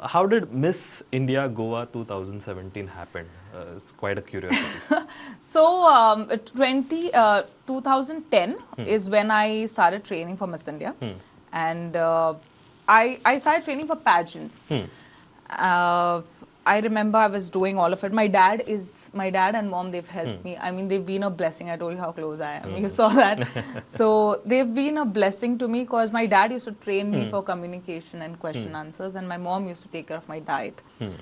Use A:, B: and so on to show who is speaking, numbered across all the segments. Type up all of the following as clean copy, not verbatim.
A: How did Miss India Goa 2017 happen? It's quite a curiosity.
B: So, 2010 is when I started training for Miss India. And I started training for pageants. Uh, I remember I was doing all of it. My dad and mom, they've helped me. I mean, they've been a blessing. I told you how close I am. You saw that. So they've been a blessing to me because my dad used to train me for communication and question answers, and my mom used to take care of my diet.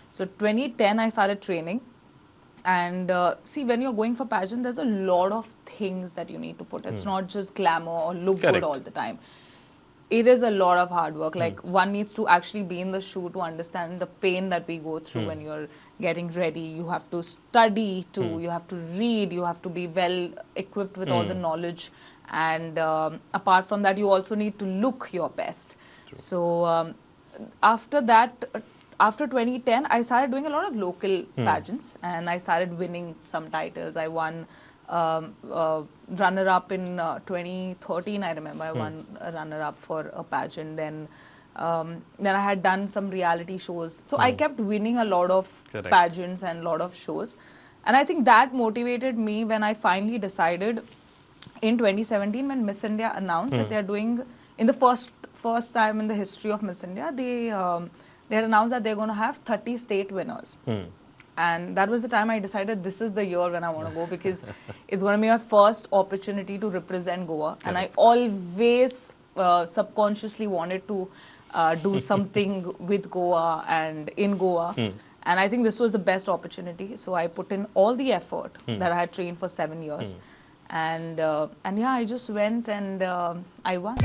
B: So 2010, I started training. And see, when you're going for pageant, there's a lot of things that you need to put. It's not just glamour or look good all the time. It is a lot of hard work. Like, one needs to actually be in the shoe to understand the pain that we go through when you're getting ready. You have to study too, you have to read, you have to be well equipped with all the knowledge. And apart from that, you also need to look your best. So after that, after 2010, I started doing a lot of local pageants, and I started winning some titles. I won runner-up in 2013, I remember. I won a runner-up for a pageant. Then I had done some reality shows. So I kept winning a lot of pageants and a lot of shows. And I think that motivated me when I finally decided in 2017, when Miss India announced that they're doing, in the first time in the history of Miss India, they had announced that they're going to have 30 state winners. And that was the time I decided this is the year when I want to go, because it's going to be my first opportunity to represent Goa. And I always subconsciously wanted to do something with Goa and in Goa. And I think this was the best opportunity. So I put in all the effort that I had trained for 7 years. And yeah, I just went and I won.